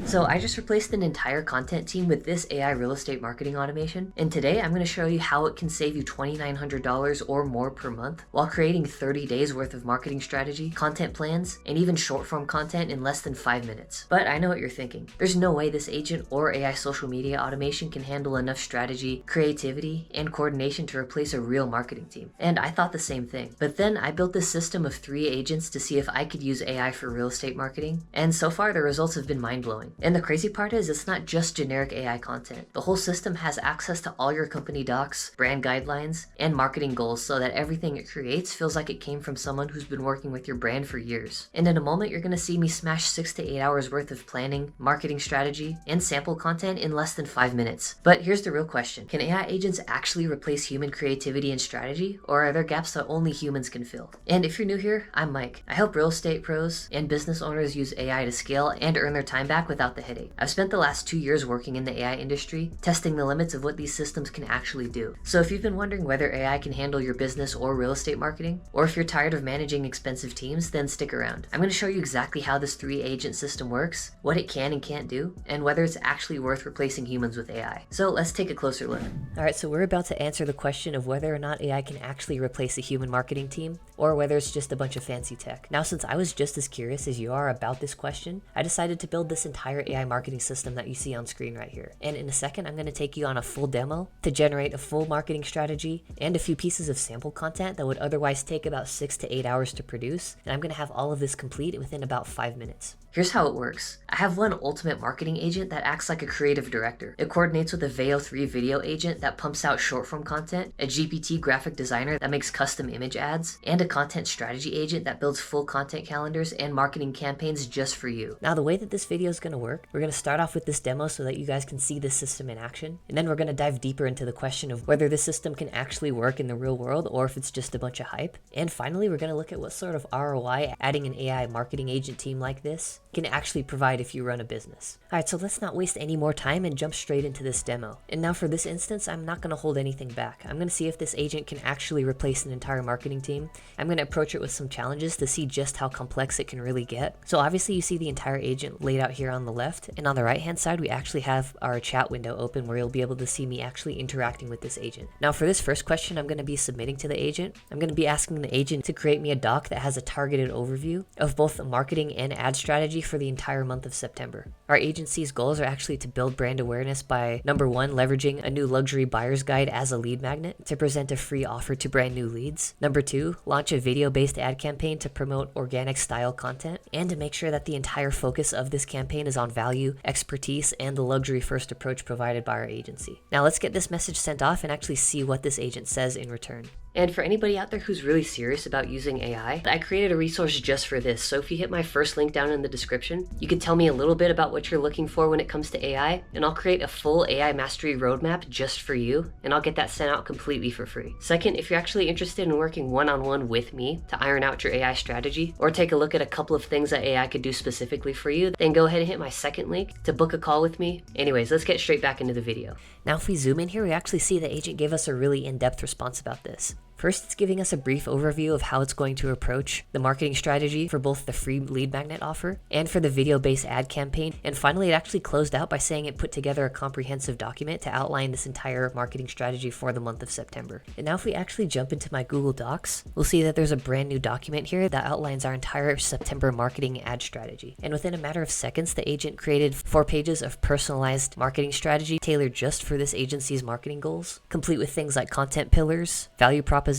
So I just replaced an entire content team with this AI real estate marketing automation, and today I'm going to show you how it can save you $2,900 or more per month while creating 30 days worth of marketing strategy, content plans, and even short form content in less than 5 minutes. But I know what you're thinking. There's no way this agent or AI social media automation can handle enough strategy, creativity, and coordination to replace a real marketing team. And I thought the same thing. But then I built this system of 3 agents to see if I could use AI for real estate marketing, and so far the results have been mind-blowing. And the crazy part is it's not just generic AI content. The whole system has access to all your company docs, brand guidelines, and marketing goals so that everything it creates feels like it came from someone who's been working with your brand for years. And in a moment, you're going to see me smash 6 to 8 hours worth of planning, marketing strategy, and sample content in less than 5 minutes. But here's the real question. Can AI agents actually replace human creativity and strategy, or are there gaps that only humans can fill? And if you're new here, I'm Mike. I help real estate pros and business owners use AI to scale and earn their time back without the headache. I've spent the last 2 years working in the AI industry, testing the limits of what these systems can actually do. So if you've been wondering whether AI can handle your business or real estate marketing, or if you're tired of managing expensive teams, then stick around. I'm going to show you exactly how this 3-agent system works, what it can and can't do, and whether it's actually worth replacing humans with AI. So let's take a closer look. Alright, so we're about to answer the question of whether or not AI can actually replace a human marketing team, or whether it's just a bunch of fancy tech. Now, since I was just as curious as you are about this question, I decided to build this entire AI marketing system that you see on screen right here. And in a second, I'm going to take you on a full demo to generate a full marketing strategy and a few pieces of sample content that would otherwise take about 6 to 8 hours to produce. And I'm going to have all of this complete within about 5 minutes. Here's how it works. I have one ultimate marketing agent that acts like a creative director. It coordinates with a Veo 3 video agent that pumps out short form content, a GPT graphic designer that makes custom image ads, and a content strategy agent that builds full content calendars and marketing campaigns just for you. Now, the way that this video is going to work, we're going to start off with this demo so that you guys can see this system in action, and then we're going to dive deeper into the question of whether this system can actually work in the real world or if it's just a bunch of hype. And finally, we're going to look at what sort of ROI adding an AI marketing agent team like this can actually provide if you run a business. Alright, so let's not waste any more time and jump straight into this demo. And now for this instance, I'm not going to hold anything back. I'm going to see if this agent can actually replace an entire marketing team. I'm going to approach it with some challenges to see just how complex it can really get. So obviously you see the entire agent laid out here on the left, and on the right hand side we actually have our chat window open where you'll be able to see me actually interacting with this agent. Now for this first question I'm going to be submitting to the agent, I'm going to be asking the agent to create me a doc that has a targeted overview of both the marketing and ad strategy for the entire month of September. Our agency's goals are actually to build brand awareness by number 1, leveraging a new luxury buyer's guide as a lead magnet to present a free offer to brand new leads. Number 2, launch a video-based ad campaign to promote organic style content and to make sure that the entire focus of this campaign is on value, expertise, and the luxury first approach provided by our agency. Now let's get this message sent off and actually see what this agent says in return. And for anybody out there who's really serious about using AI, I created a resource just for this. So if you hit my first link down in the description, you can tell me a little bit about what you're looking for when it comes to AI, and I'll create a full AI mastery roadmap just for you, and I'll get that sent out completely for free. Second, if you're actually interested in working one-on-one with me to iron out your AI strategy, or take a look at a couple of things that AI could do specifically for you, then go ahead and hit my second link to book a call with me. Anyways, let's get straight back into the video. Now if we zoom in here, we actually see the agent gave us a really in-depth response about this. First, it's giving us a brief overview of how it's going to approach the marketing strategy for both the free lead magnet offer and for the video-based ad campaign. And finally, it actually closed out by saying it put together a comprehensive document to outline this entire marketing strategy for the month of September. And now if we actually jump into my Google Docs, we'll see that there's a brand new document here that outlines our entire September marketing ad strategy. And within a matter of seconds, the agent created 4 pages of personalized marketing strategy tailored just for this agency's marketing goals, complete with things like content pillars, value propositions,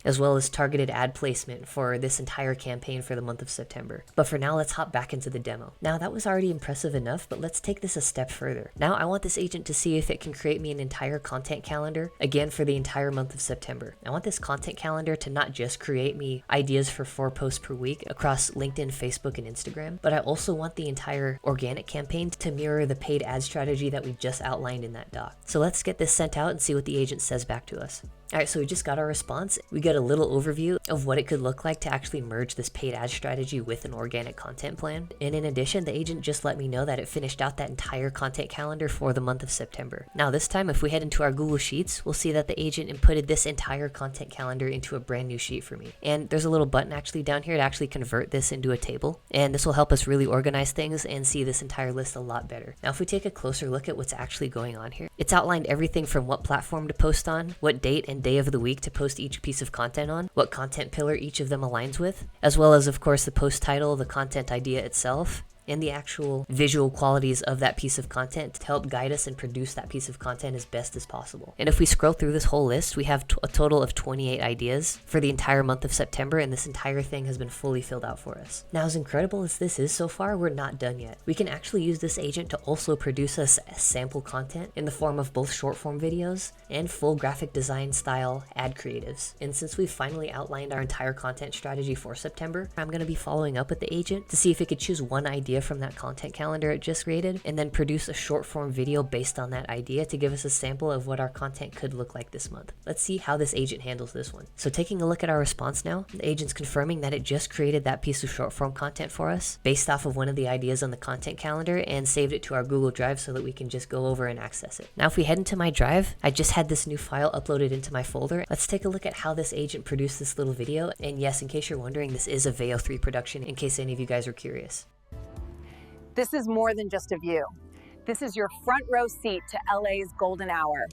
as well as targeted ad placement for this entire campaign for the month of September. But for now, let's hop back into the demo. Now that was already impressive enough, but let's take this a step further. Now I want this agent to see if it can create me an entire content calendar, again for the entire month of September. I want this content calendar to not just create me ideas for 4 posts per week across LinkedIn, Facebook, and Instagram, but I also want the entire organic campaign to mirror the paid ad strategy that we just outlined in that doc. So let's get this sent out and see what the agent says back to us. All right, so we just got our response. We got a little overview of what it could look like to actually merge this paid ad strategy with an organic content plan. And in addition, the agent just let me know that it finished out that entire content calendar for the month of September. Now this time, if we head into our Google Sheets, we'll see that the agent inputted this entire content calendar into a brand new sheet for me. And there's a little button actually down here to actually convert this into a table. And this will help us really organize things and see this entire list a lot better. Now, if we take a closer look at what's actually going on here, it's outlined everything from what platform to post on, what date and day of the week to post each piece of content on, what content pillar each of them aligns with, as well as, of course, the post title, the content idea itself, and the actual visual qualities of that piece of content to help guide us and produce that piece of content as best as possible. And if we scroll through this whole list, we have a total of 28 ideas for the entire month of September, and this entire thing has been fully filled out for us. Now, as incredible as this is so far, we're not done yet. We can actually use this agent to also produce us sample content in the form of both short form videos and full graphic design style ad creatives. And since we've finally outlined our entire content strategy for September, I'm going to be following up with the agent to see if it could choose one idea from that content calendar it just created and then produce a short form video based on that idea to give us a sample of what our content could look like this month. Let's see how this agent handles this one. So taking a look at our response now, the agent's confirming that it just created that piece of short form content for us based off of one of the ideas on the content calendar and saved it to our Google Drive so that we can just go over and access it. Now if we head into my drive, I just had this new file uploaded into my folder. Let's take a look at how this agent produced this little video. And yes, in case you're wondering, this is a Veo 3 production in case any of you guys are curious. This is more than just a view. This is your front row seat to LA's golden hour.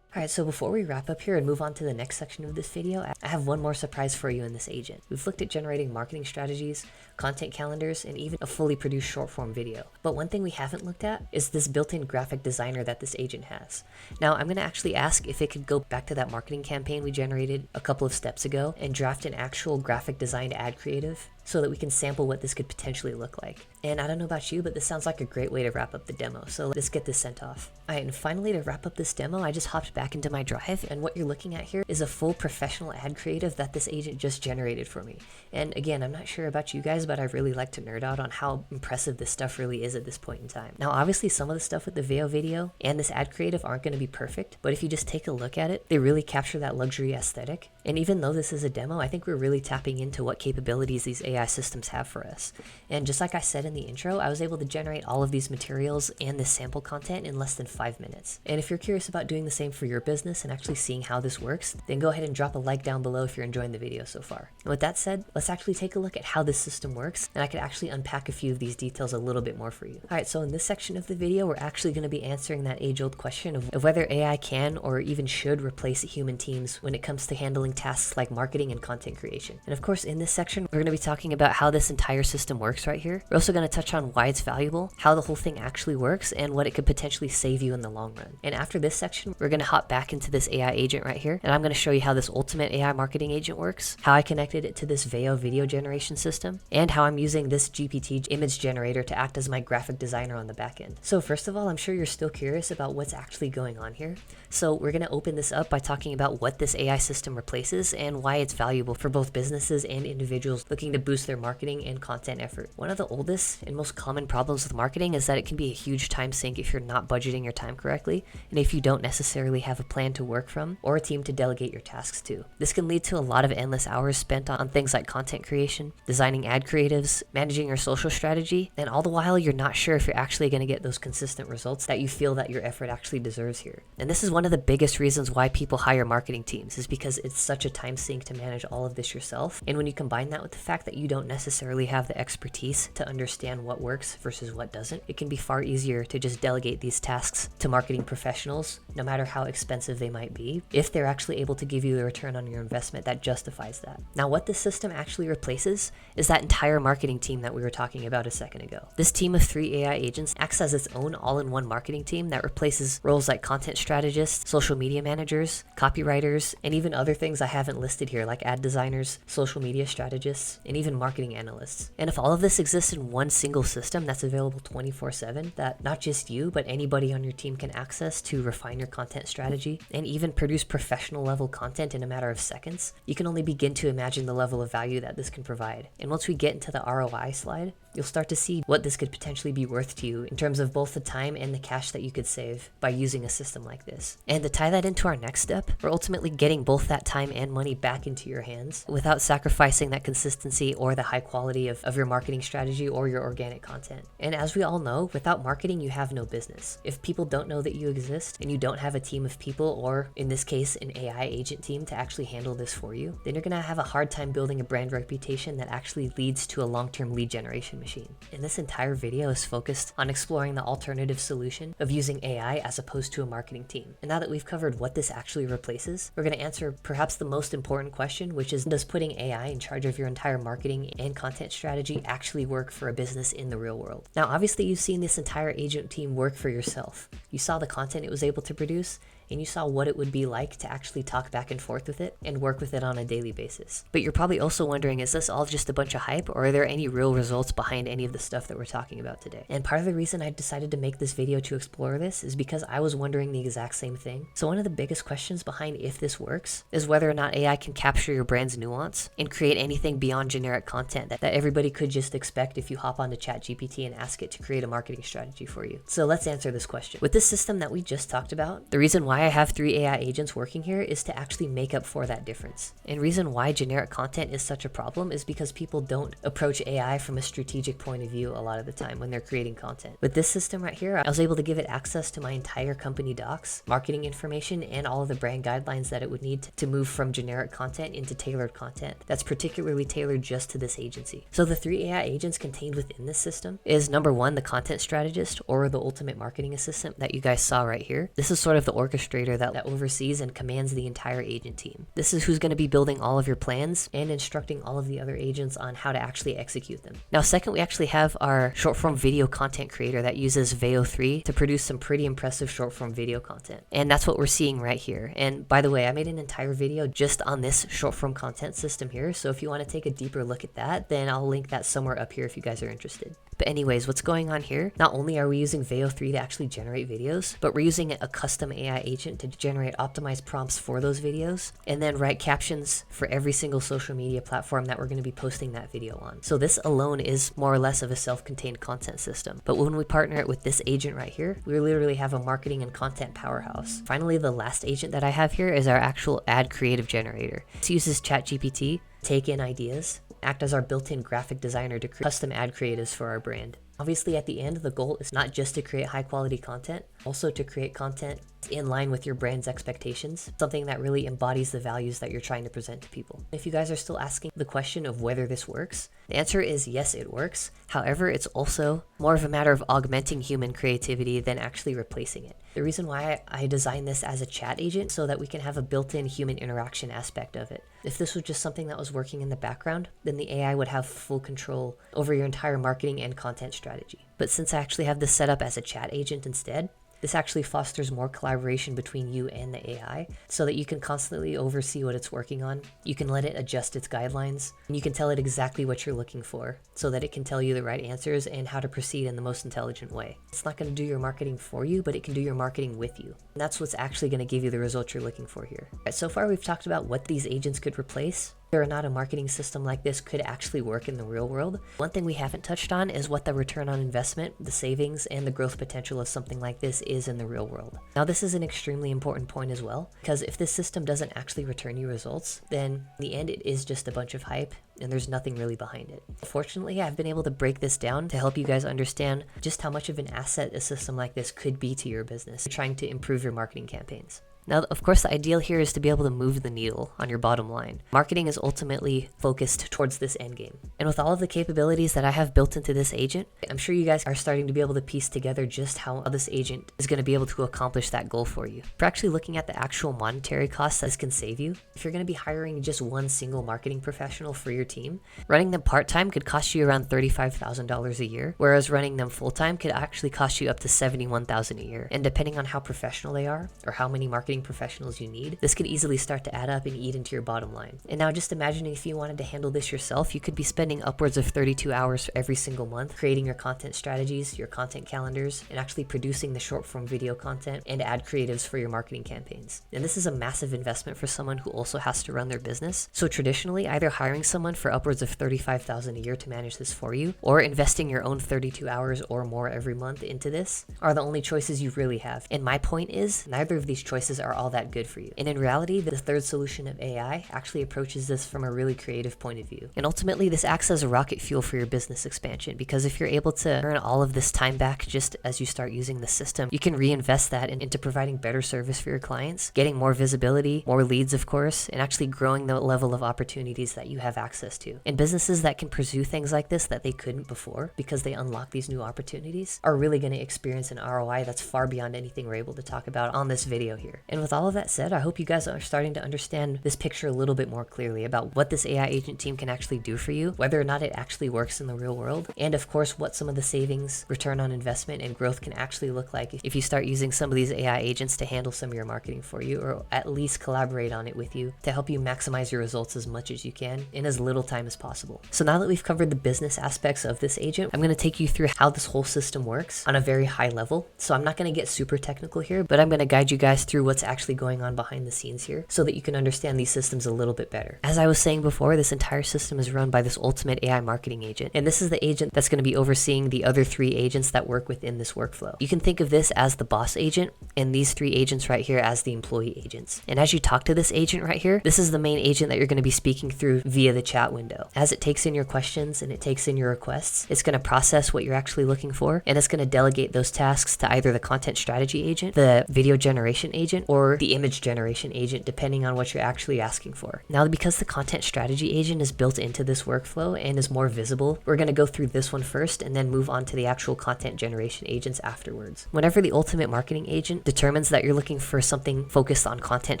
Alright, so before we wrap up here and move on to the next section of this video, I have one more surprise for you in this agent. We've looked at generating marketing strategies, content calendars, and even a fully produced short form video. But one thing we haven't looked at is this built-in graphic designer that this agent has. Now, I'm going to actually ask if it could go back to that marketing campaign we generated a couple of steps ago and draft an actual graphic designed ad creative so that we can sample what this could potentially look like. And I don't know about you, but this sounds like a great way to wrap up the demo. So let's get this sent off. All right, and finally to wrap up this demo, I just hopped back into my drive, and what you're looking at here is a full professional ad creative that this agent just generated for me. And again, I'm not sure about you guys, but I really like to nerd out on how impressive this stuff really is at this point in time. Now, obviously some of the stuff with the Veo video and this ad creative aren't going to be perfect, but if you just take a look at it, they really capture that luxury aesthetic. And even though this is a demo, I think we're really tapping into what capabilities these AI systems have for us. And just like I said in the intro, I was able to generate all of these materials and this sample content in less than 5 minutes. And if you're curious about doing the same for your business and actually seeing how this works, then go ahead and drop a like down below if you're enjoying the video so far. And with that said, let's actually take a look at how this system works, and I could actually unpack a few of these details a little bit more for you. Alright, so in this section of the video, we're actually going to be answering that age-old question of whether AI can or even should replace human teams when it comes to handling tasks like marketing and content creation. And of course, in this section, we're going to be talking about how this entire system works right here. We're also going to touch on why it's valuable, how the whole thing actually works, and what it could potentially save you in the long run. And after this section, we're going to hop back into this AI agent right here, and I'm going to show you how this ultimate AI marketing agent works, how I connected it to this Veo video generation system, and how I'm using this GPT image generator to act as my graphic designer on the back end. So first of all, I'm sure you're still curious about what's actually going on here. So we're going to open this up by talking about what this AI system replaces and why it's valuable for both businesses and individuals looking to boost their marketing and content effort. One of the oldest and most common problems with marketing is that it can be a huge time sink if you're not budgeting your time correctly, and if you don't necessarily have a plan to work from or a team to delegate your tasks to. This can lead to a lot of endless hours spent on things like content creation, designing ad creatives, managing your social strategy, and all the while you're not sure if you're actually going to get those consistent results that you feel that your effort actually deserves here. And this is one of the biggest reasons why people hire marketing teams, is because it's such a time sink to manage all of this yourself. And when you combine that with the fact that you don't necessarily have the expertise to understand what works versus what doesn't, it can be far easier to just delegate these tasks to marketing professionals, no matter how expensive they might be, if they're actually able to give you the return on your investment that justifies that. Now, what this system actually replaces is that entire marketing team that we were talking about a second ago. This team of 3 AI agents acts as its own all-in-one marketing team that replaces roles like content strategists, social media managers, copywriters, and even other things I haven't listed here like ad designers, social media strategists, and even marketing analysts. And if all of this exists in one single system that's available 24/7, that not just you, but anybody on your team can access to refine your content strategy and even produce professional level content in a matter of seconds, you can only begin to imagine the level of value that this can provide. And once we get into the ROI slide, you'll start to see what this could potentially be worth to you in terms of both the time and the cash that you could save by using a system like this. And to tie that into our next step, we're ultimately getting both that time and money back into your hands without sacrificing that consistency or the high quality of your marketing strategy or your organic content. And as we all know, without marketing, you have no business. If people don't know that you exist and you don't have a team of people, or in this case, an AI agent team to actually handle this for you, then you're gonna have a hard time building a brand reputation that actually leads to a long-term lead generation machine. And this entire video is focused on exploring the alternative solution of using AI as opposed to a marketing team. And now that we've covered what this actually replaces, we're gonna answer perhaps the most important question, which is, does putting AI in charge of your entire marketing and content strategy actually work for a business in the real world? Now, obviously you've seen this entire agent team work for yourself. You saw the content it was able to produce, and you saw what it would be like to actually talk back and forth with it and work with it on a daily basis. But you're probably also wondering, is this all just a bunch of hype, or are there any real results behind any of the stuff that we're talking about today? And part of the reason I decided to make this video to explore this is because I was wondering the exact same thing. So one of the biggest questions behind if this works is whether or not AI can capture your brand's nuance and create anything beyond generic content that everybody could just expect if you hop onto ChatGPT and ask it to create a marketing strategy for you. So let's answer this question. With this system that we just talked about, the reason why I have 3 AI agents working here is to actually make up for that difference. And reason why generic content is such a problem is because people don't approach AI from a strategic point of view a lot of the time when they're creating content. With this system right here, I was able to give it access to my entire company docs, marketing information, and all of the brand guidelines that it would need to move from generic content into tailored content that's particularly tailored just to this agency. So the 3 AI agents contained within this system is number 1, the content strategist, or the ultimate marketing assistant that you guys saw right here. This is sort of the orchestrator that oversees and commands the entire agent team. This is who's going to be building all of your plans and instructing all of the other agents on how to actually execute them. Now, second, we actually have our short form video content creator that uses Veo 3 to produce some pretty impressive short form video content. And that's what we're seeing right here. And by the way, I made an entire video just on this short form content system here. So if you want to take a deeper look at that, then I'll link that somewhere up here if you guys are interested. But anyways, what's going on here? Not only are we using Veo 3 to actually generate videos, but we're using a custom AI agent to generate optimized prompts for those videos, and then write captions for every single social media platform that we're going to be posting that video on. So this alone is more or less of a self-contained content system. But when we partner it with this agent right here, we literally have a marketing and content powerhouse. Finally, the last agent that I have here is our actual ad creative generator. This uses ChatGPT, take in ideas, act as our built-in graphic designer to create custom ad creatives for our brand. Obviously, at the end, the goal is not just to create high-quality content, also to create content in line with your brand's expectations, something that really embodies the values that you're trying to present to people. If you guys are still asking the question of whether this works, the answer is yes, it works. However, it's also more of a matter of augmenting human creativity than actually replacing it. The reason why I designed this as a chat agent so that we can have a built-in human interaction aspect of it. If this was just something that was working in the background, then the AI would have full control over your entire marketing and content strategy. But since I actually have this set up as a chat agent instead, this actually fosters more collaboration between you and the AI so that you can constantly oversee what it's working on. You can let it adjust its guidelines, and you can tell it exactly what you're looking for so that it can tell you the right answers and how to proceed in the most intelligent way. It's not going to do your marketing for you, but it can do your marketing with you. And that's what's actually going to give you the results you're looking for here. All right, so far we've talked about what these agents could replace, whether or not a marketing system like this could actually work in the real world. One thing we haven't touched on is what the return on investment, the savings, and the growth potential of something like this is in the real world. Now, this is an extremely important point as well, because if this system doesn't actually return you results, then in the end it is just a bunch of hype and there's nothing really behind it. Fortunately, I've been able to break this down to help you guys understand just how much of an asset a system like this could be to your business, trying to improve your marketing campaigns. Now, of course, the ideal here is to be able to move the needle on your bottom line. Marketing is ultimately focused towards this end game. And with all of the capabilities that I have built into this agent, I'm sure you guys are starting to be able to piece together just how this agent is going to be able to accomplish that goal for you. If you're actually looking at the actual monetary costs that this can save you, if you're going to be hiring just one single marketing professional for your team, running them part-time could cost you around $35,000 a year, whereas running them full-time could actually cost you up to $71,000 a year. And depending on how professional they are or how many marketing marketing professionals you need, this could easily start to add up and eat into your bottom line. And now just imagine if you wanted to handle this yourself, you could be spending upwards of 32 hours every single month creating your content strategies, your content calendars, and actually producing the short form video content and ad creatives for your marketing campaigns. And this is a massive investment for someone who also has to run their business. So traditionally, either hiring someone for upwards of $35,000 a year to manage this for you, or investing your own 32 hours or more every month into this are the only choices you really have. And my point is, neither of these choices are all that good for you. And in reality, the third solution of AI actually approaches this from a really creative point of view. And ultimately, this acts as a rocket fuel for your business expansion, because if you're able to earn all of this time back just as you start using the system, you can reinvest that into providing better service for your clients, getting more visibility, more leads, of course, and actually growing the level of opportunities that you have access to. And businesses that can pursue things like this that they couldn't before because they unlock these new opportunities are really going to experience an ROI that's far beyond anything we're able to talk about on this video here. And with all of that said, I hope you guys are starting to understand this picture a little bit more clearly about what this AI agent team can actually do for you, whether or not it actually works in the real world, and of course what some of the savings, return on investment, and growth can actually look like if you start using some of these AI agents to handle some of your marketing for you, or at least collaborate on it with you to help you maximize your results as much as you can in as little time as possible. So now that we've covered the business aspects of this agent, I'm going to take you through how this whole system works on a very high level. So I'm not going to get super technical here, but I'm going to guide you guys through what's actually going on behind the scenes here so that you can understand these systems a little bit better. As I was saying before, this entire system is run by this ultimate AI marketing agent, and this is the agent that's going to be overseeing the other three agents that work within this workflow. You can think of this as the boss agent, and these three agents right here as the employee agents. And as you talk to this agent right here, this is the main agent that you're going to be speaking through via the chat window. As it takes in your questions and it takes in your requests, it's going to process what you're actually looking for, and it's going to delegate those tasks to either the content strategy agent, the video generation agent, or the image generation agent, depending on what you're actually asking for. Now, because the content strategy agent is built into this workflow and is more visible, we're going to go through this one first and then move on to the actual content generation agents afterwards. Whenever the ultimate marketing agent determines that you're looking for something focused on content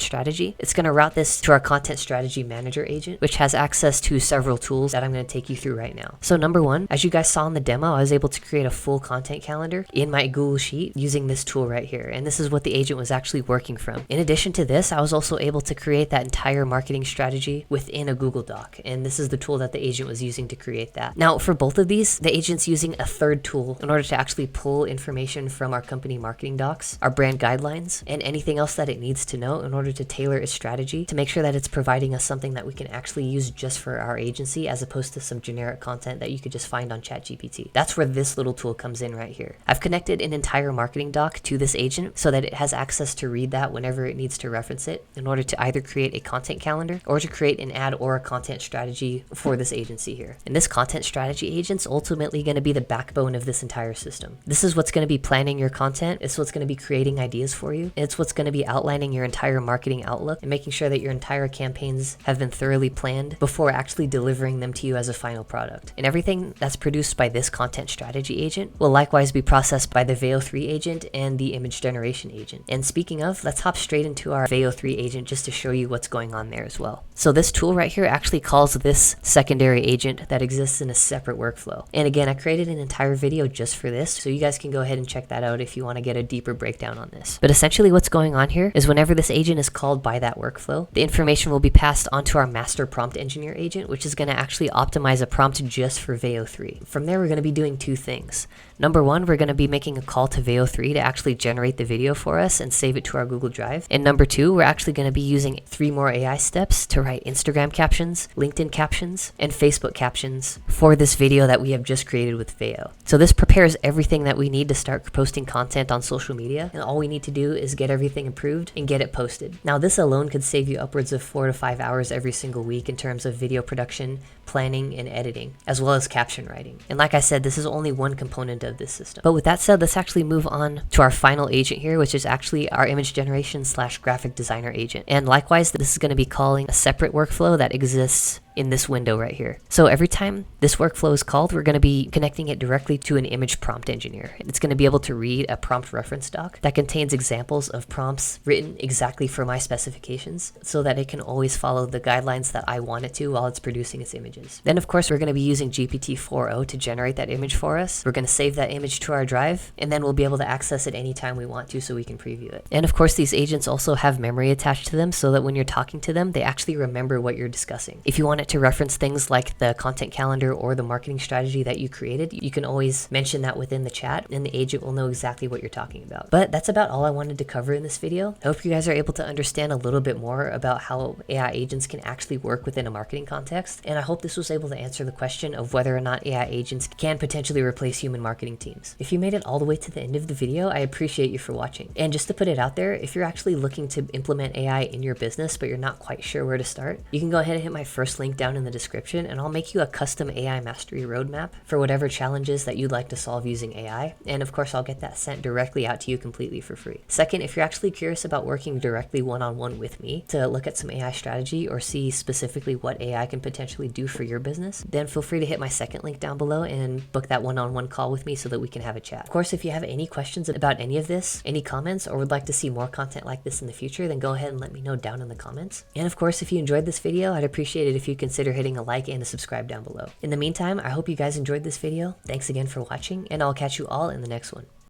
strategy, it's going to route this to our content strategy manager agent, which has access to several tools that I'm going to take you through right now. So number one, as you guys saw in the demo, I was able to create a full content calendar in my Google Sheet using this tool right here. And this is what the agent was actually working from. In addition to this, I was also able to create that entire marketing strategy within a Google Doc. And this is the tool that the agent was using to create that. Now, for both of these, the agent's using a third tool in order to actually pull information from our company marketing docs, our brand guidelines, and anything else that it needs to know in order to tailor its strategy to make sure that it's providing us something that we can actually use just for our agency, as opposed to some generic content that you could just find on ChatGPT. That's where this little tool comes in right here. I've connected an entire marketing doc to this agent so that it has access to read that whenever it needs to reference it in order to either create a content calendar or to create an ad or a content strategy for this agency here. And this content strategy agent's ultimately going to be the backbone of this entire system. This is what's going to be planning your content. It's what's going to be creating ideas for you. It's what's going to be outlining your entire marketing outlook and making sure that your entire campaigns have been thoroughly planned before actually delivering them to you as a final product. And everything that's produced by this content strategy agent will likewise be processed by the Veo 3 agent and the image generation agent. And speaking of, let's hop straight into our Veo 3 agent just to show you what's going on there as well. So this tool right here actually calls this secondary agent that exists in a separate workflow. And again, I created an entire video just for this, so you guys can go ahead and check that out if you want to get a deeper breakdown on this. But essentially what's going on here is whenever this agent is called by that workflow, the information will be passed onto our master prompt engineer agent, which is going to actually optimize a prompt just for Veo 3. From there, we're going to be doing two things. Number one, we're going to be making a call to Veo 3 to actually generate the video for us and save it to our Google Drive. And number two, we're actually going to be using 3 more AI steps to write Instagram captions, LinkedIn captions, and Facebook captions for this video that we have just created with Veo. So this prepares everything that we need to start posting content on social media, and all we need to do is get everything approved and get it posted. Now, this alone could save you upwards of 4 to 5 hours every single week in terms of video production, planning, and editing, as well as caption writing. And like I said, this is only one component of this system. But with that said, let's actually move on to our final agent here, which is actually our image generation / graphic designer agent. And likewise, this is going to be calling a separate workflow that exists in this window right here. So every time this workflow is called, we're going to be connecting it directly to an image prompt engineer. It's going to be able to read a prompt reference doc that contains examples of prompts written exactly for my specifications so that it can always follow the guidelines that I want it to while it's producing its images. Then of course we're going to be using GPT-4o to generate that image for us. We're going to save that image to our drive, and then we'll be able to access it anytime we want to so we can preview it. And of course these agents also have memory attached to them so that when you're talking to them, they actually remember what you're discussing. If you want it to reference things like the content calendar or the marketing strategy that you created, you can always mention that within the chat and the agent will know exactly what you're talking about. But that's about all I wanted to cover in this video. I hope you guys are able to understand a little bit more about how AI agents can actually work within a marketing context, and I hope this was able to answer the question of whether or not AI agents can potentially replace human marketing teams. If you made it all the way to the end of the video, I appreciate you for watching. And just to put it out there, if you're actually looking to implement AI in your business but you're not quite sure where to start, you can go ahead and hit my first link down in the description and I'll make you a custom AI mastery roadmap for whatever challenges that you'd like to solve using AI. And of course, I'll get that sent directly out to you completely for free. Second, if you're actually curious about working directly one-on-one with me to look at some AI strategy or see specifically what AI can potentially do for your business, then feel free to hit my second link down below and book that one-on-one call with me so that we can have a chat. Of course, if you have any questions about any of this, any comments, or would like to see more content like this in the future, then go ahead and let me know down in the comments. And of course, if you enjoyed this video, I'd appreciate it if you consider hitting a like and a subscribe down below. In the meantime, I hope you guys enjoyed this video. Thanks again for watching, and I'll catch you all in the next one.